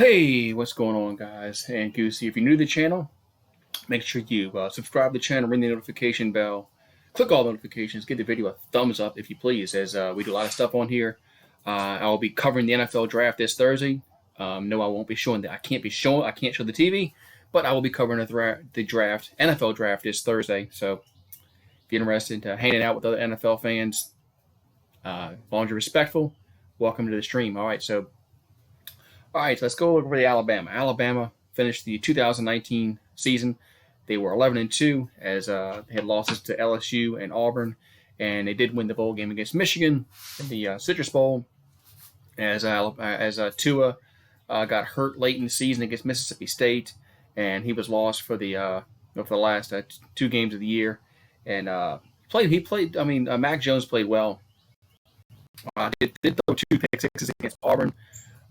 Hey, what's going on, guys? And Goosey, if you're new to the channel, make sure you subscribe to the channel, ring the notification bell, click all notifications, give the video a thumbs up if you please, as we do a lot of stuff on here. I'll be covering the NFL draft this Thursday. No, I won't be showing that. I can't show the TV, but I will be covering the draft, NFL draft this Thursday. So if you're interested in hanging out with other NFL fans, as long as you're respectful, welcome to the stream. All right, so let's go over the Alabama. Alabama finished the 2019 season. They were 11-2 as they had losses to LSU and Auburn, and they did win the bowl game against Michigan in the Citrus Bowl as Tua got hurt late in the season against Mississippi State, and he was lost for the last 2 games of the year. And Mac Jones played well. Did throw 2 pick sixes against Auburn.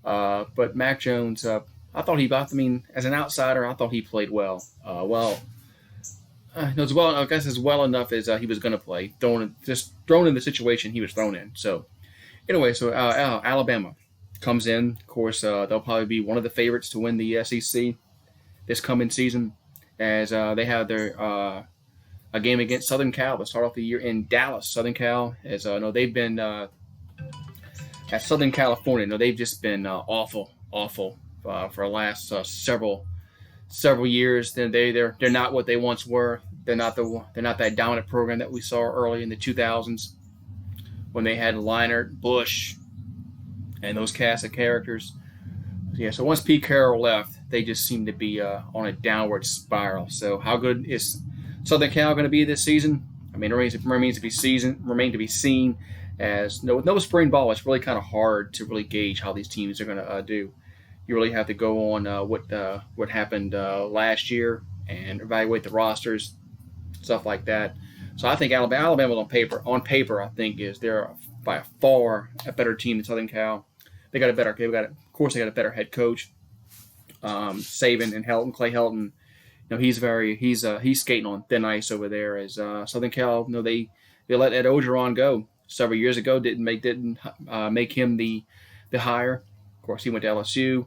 But Mac Jones, as an outsider, I thought he played well. I guess as well enough as he was going to play, thrown in the situation he was thrown in. So, anyway, Alabama comes in. Of course, they'll probably be one of the favorites to win the SEC this coming season, as they have their a game against Southern Cal to start off the year in Dallas. Southern Cal, as they've been at Southern California. No, they've just been awful for the last several years. Then they're not what they once were. They're not that dominant program that we saw early in the 2000s when they had Leinart, Bush, and those cast of characters. Yeah. So once Pete Carroll left, they just seem to be on a downward spiral. So how good is Southern Cal going to be this season? I mean, it remains to be seen. As with no spring ball, it's really kind of hard to really gauge how these teams are going to do. You really have to go on what happened last year and evaluate the rosters, stuff like that. So I think Alabama on paper, I think they're by far a better team than Southern Cal. They got a better head coach, Saban and Clay Helton. He's skating on thin ice over there. As Southern Cal, they let Ed Ogeron go several years ago. Didn't make him the hire. Of course, he went to LSU.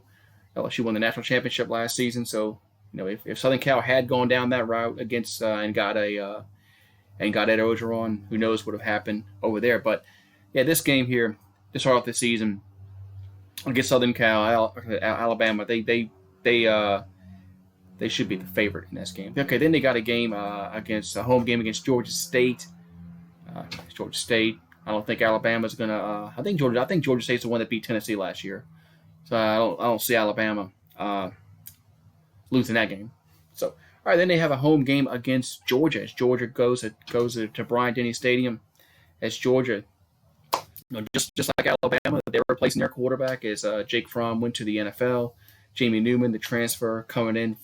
LSU won the national championship last season. So if Southern Cal had gone down that route against and got Ed Ogeron, who knows what would have happened over there. But yeah, this game here to start off the season against Southern Cal, Alabama, they should be the favorite in this game. Okay, then they got a home game against Georgia State. Georgia State. I don't think Alabama's gonna. I think Georgia State's the one that beat Tennessee last year. So I don't see Alabama losing that game. So all right, then they have a home game against Georgia. As Georgia goes to Bryant-Denny Stadium. As Georgia, just like Alabama, they're replacing their quarterback as Jake Fromm went to the NFL. Jamie Newman, the transfer coming in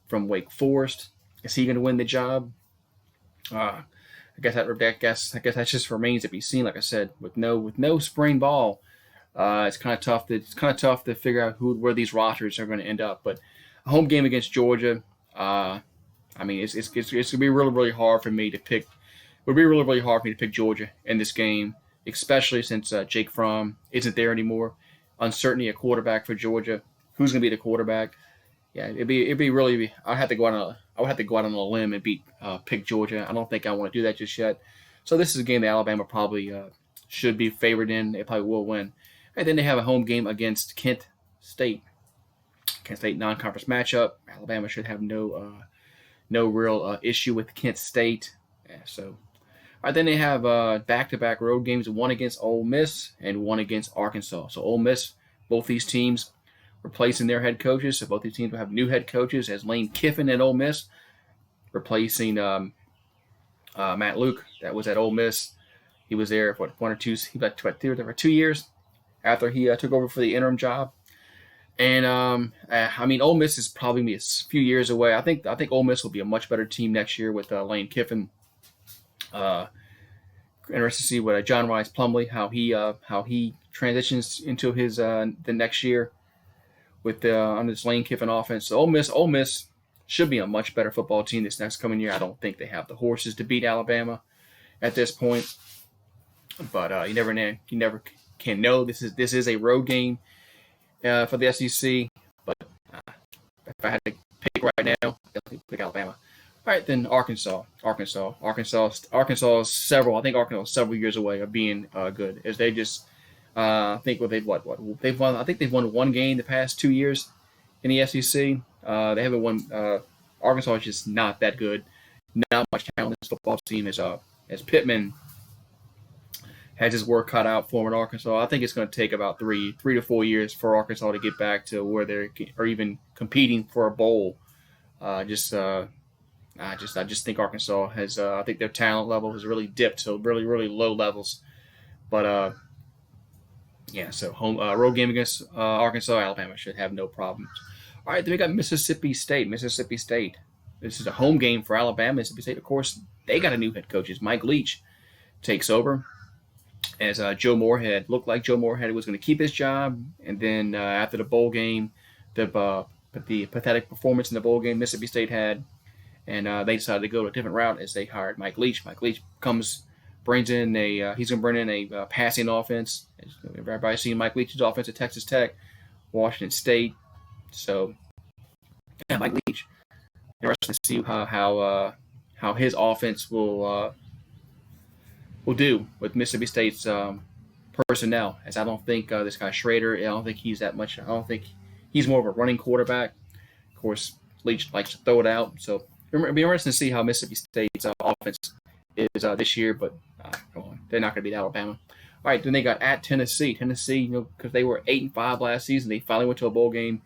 from Wake Forest, is he going to win the job? I guess that just remains to be seen. Like I said, with no spring ball, it's kind of tough to figure out where these rosters are going to end up. But a home game against Georgia, it's gonna be really hard for me to pick. It would be really hard for me to pick Georgia in this game, especially since Jake Fromm isn't there anymore. Uncertainty at quarterback for Georgia. Who's going to be the quarterback? Yeah, it'd be really. I would have to go out on a limb and pick Georgia. I don't think I want to do that just yet. So this is a game that Alabama probably should be favored in. They probably will win. And then they have a home game against Kent State. Kent State non-conference matchup. Alabama should have no real issue with Kent State. Yeah, so all right, then they have back-to-back road games. One against Ole Miss and one against Arkansas. So Ole Miss, both these teams replacing their head coaches. So both these teams will have new head coaches, as Lane Kiffin at Ole Miss replacing Matt Luke that was at Ole Miss. He was there for 2 years after he took over for the interim job. And Ole Miss is probably a few years away. I think Ole Miss will be a much better team next year with Lane Kiffin. Interested to see what John Rice Plumlee how he transitions into his the next year with on this Lane Kiffin offense. So Ole Miss should be a much better football team this next coming year. I don't think they have the horses to beat Alabama at this point, but you never can know. This is a road game for the SEC, if I had to pick right now, definitely pick Alabama. All right, then Arkansas. Arkansas is several. I think Arkansas is several years away of being good. As they just, I think they've won. I think they've won one game the past 2 years in the SEC. They haven't won. Arkansas is just not that good. Not much talent in this football team. As Pittman has his work cut out for him in Arkansas. I think it's going to take about three to 4 years for Arkansas to get back to where they are even competing for a bowl. I just think Arkansas has. I think their talent level has really dipped to really low levels. But yeah, so home road game against Arkansas, Alabama should have no problems. All right, then we got Mississippi State. Mississippi State. This is a home game for Alabama. Mississippi State, of course, they got a new head coach. It's Mike Leach takes over as Joe Moorhead. Looked like Joe Moorhead was going to keep his job, and then after the bowl game, the pathetic performance in the bowl game Mississippi State had, and they decided to go a different route as they hired Mike Leach. Mike Leach brings in he's going to bring in a passing offense. Everybody's seen Mike Leach's offense at Texas Tech, Washington State. So, yeah, Mike Leach. Interesting to see how his offense will do with Mississippi State's personnel. As I don't think this guy Schrader, I don't think he's that much. I don't think he's more of a running quarterback. Of course, Leach likes to throw it out. So it'll be interesting to see how Mississippi State's offense is this year. But they're not going to beat Alabama. All right, then they got at Tennessee. Tennessee, because they were 8-5 last season, they finally went to a bowl game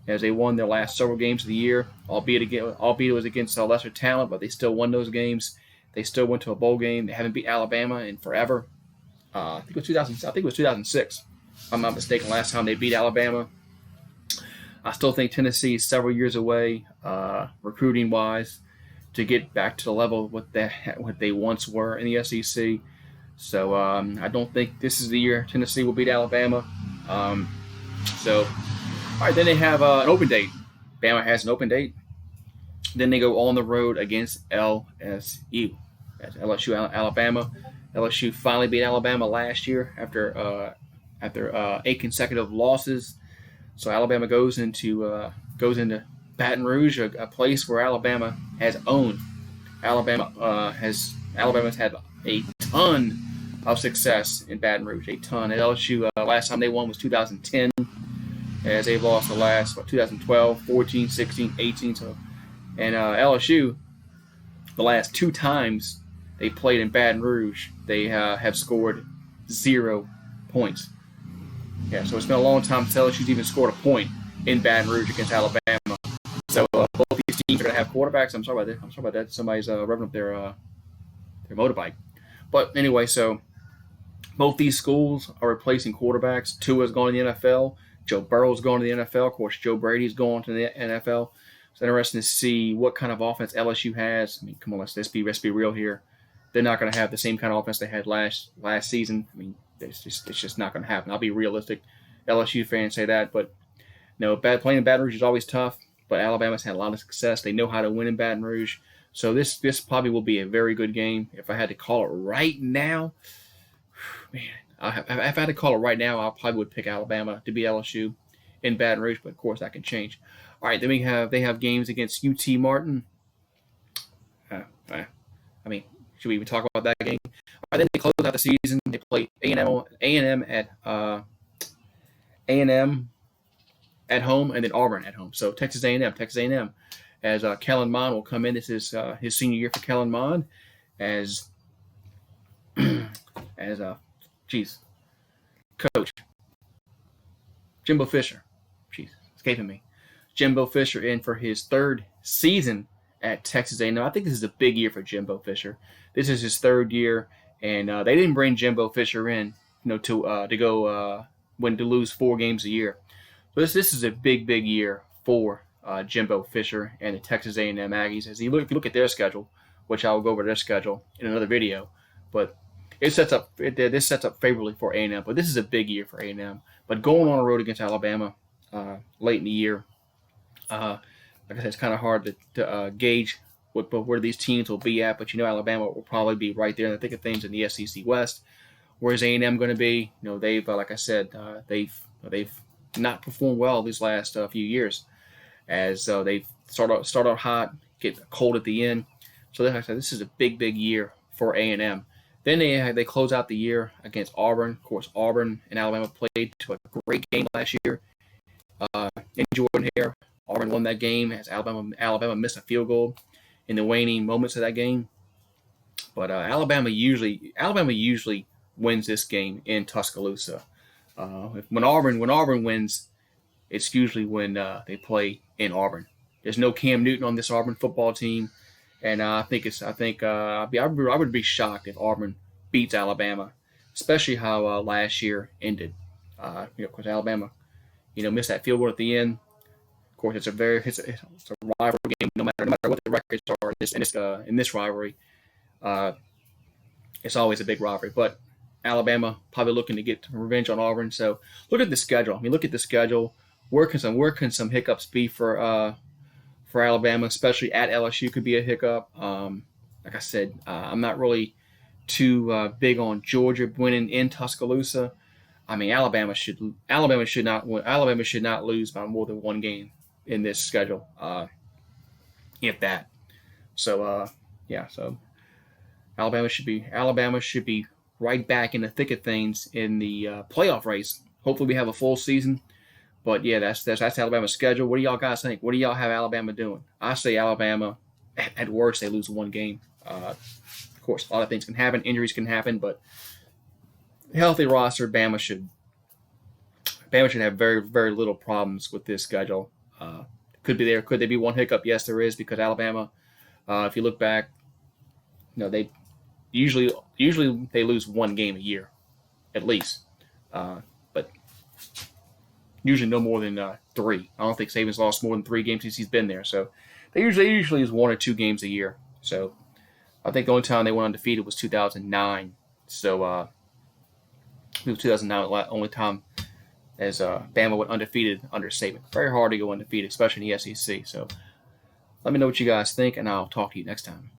as they won their last several games of the year. Albeit it was against lesser talent, but they still won those games. They still went to a bowl game. They haven't beat Alabama in forever. I think it was 2006. If I'm not mistaken, last time they beat Alabama. I still think Tennessee is several years away, recruiting wise, to get back to the level what they once were in the SEC. So I don't think this is the year Tennessee will beat Alabama. All right, then they have an open date. Bama has an open date. Then they go on the road against LSU. That's LSU, Alabama. LSU finally beat Alabama last year after 8 consecutive losses. So Alabama goes into Baton Rouge, a place where Alabama has owned. Alabama's had a ton of success in Baton Rouge, a ton. At LSU, last time they won was 2010, as they've lost the last 2012, 14, 16, 18. So, and LSU, the last 2 times they played in Baton Rouge, they have scored 0 points. Yeah, so it's been a long time since LSU's even scored a point in Baton Rouge against Alabama. So both these teams are going to have quarterbacks. I'm sorry about that. Somebody's revving up their motorbike. But anyway, so both these schools are replacing quarterbacks. Tua's going to the NFL. Joe Burrow's going to the NFL. Of course, Joe Brady's going to the NFL. It's interesting to see what kind of offense LSU has. I mean, come on, let's be real here. They're not going to have the same kind of offense they had last season. I mean, it's just not going to happen. I'll be realistic. LSU fans say that, but playing in Baton Rouge is always tough. But Alabama's had a lot of success. They know how to win in Baton Rouge. So this probably will be a very good game. If I had to call it right now, man, if I had to call it right now, I probably would pick Alabama to beat LSU in Baton Rouge. But of course, that can change. All right, then they have games against UT Martin. I mean, should we even talk about that game? All right, then they close out the season. They play A&M at home, and then Auburn at home. So Texas A&M, as Kellen Mond will come in. This is his senior year for Kellen Mond, as coach Jimbo Fisher. Escaping me. Jimbo Fisher in for his 3rd season at Texas A&M. I think this is a big year for Jimbo Fisher. This is his 3rd year, and they didn't bring Jimbo Fisher in, to lose 4 games a year. So this is a big year for Jimbo Fisher and the Texas A&M Aggies. If you look at their schedule, which I will go over their schedule in another video, but this sets up favorably for A&M. But this is a big year for A&M. But going on the road against Alabama late in the year, like I said, it's kind of hard to gauge where these teams will be at. But Alabama will probably be right there in the thick of things in the SEC West. Whereas A&M going to be? They've like I said, they've not performed well these last few years. as they start out hot, get cold at the end. So like I said, this is a big year for A&M. Then they close out the year against Auburn. Of course, Auburn and Alabama played to a great game last year in Jordan Hare. Auburn won that game as Alabama missed a field goal in the waning moments of that game. But Alabama usually wins this game in Tuscaloosa. When Auburn wins, it's usually when they play in Auburn. There's no Cam Newton on this Auburn football team, and I would be shocked if Auburn beats Alabama, especially how last year ended. Of course, Alabama, missed that field goal at the end. Of course, it's a rivalry game. No matter what the records are in this rivalry, it's always a big rivalry. But Alabama probably looking to get revenge on Auburn. So look at the schedule. Look at the schedule. Where can some hiccups be for Alabama, especially at LSU? Could be a hiccup. Like I said, I'm not really too big on Georgia winning in Tuscaloosa. I mean, Alabama should not lose by more than one game in this schedule, if that. So so Alabama should be right back in the thick of things in the playoff race. Hopefully, we have a full season. But yeah, that's Alabama's schedule. What do y'all guys think? What do y'all have Alabama doing? I say Alabama, at worst, they lose one game. Of course, a lot of things can happen. Injuries can happen, but healthy roster, Bama should have very, very little problems with this schedule. Could there be one hiccup? Yes, there is, because Alabama, if you look back, they usually they lose one game a year, at least. But usually no more than 3. I don't think Saban's lost more than 3 games since he's been there. So they usually lose 1 or 2 games a year. So I think the only time they went undefeated was 2009. So it was 2009 the only time as Bama went undefeated under Saban. Very hard to go undefeated, especially in the SEC. So let me know what you guys think, and I'll talk to you next time.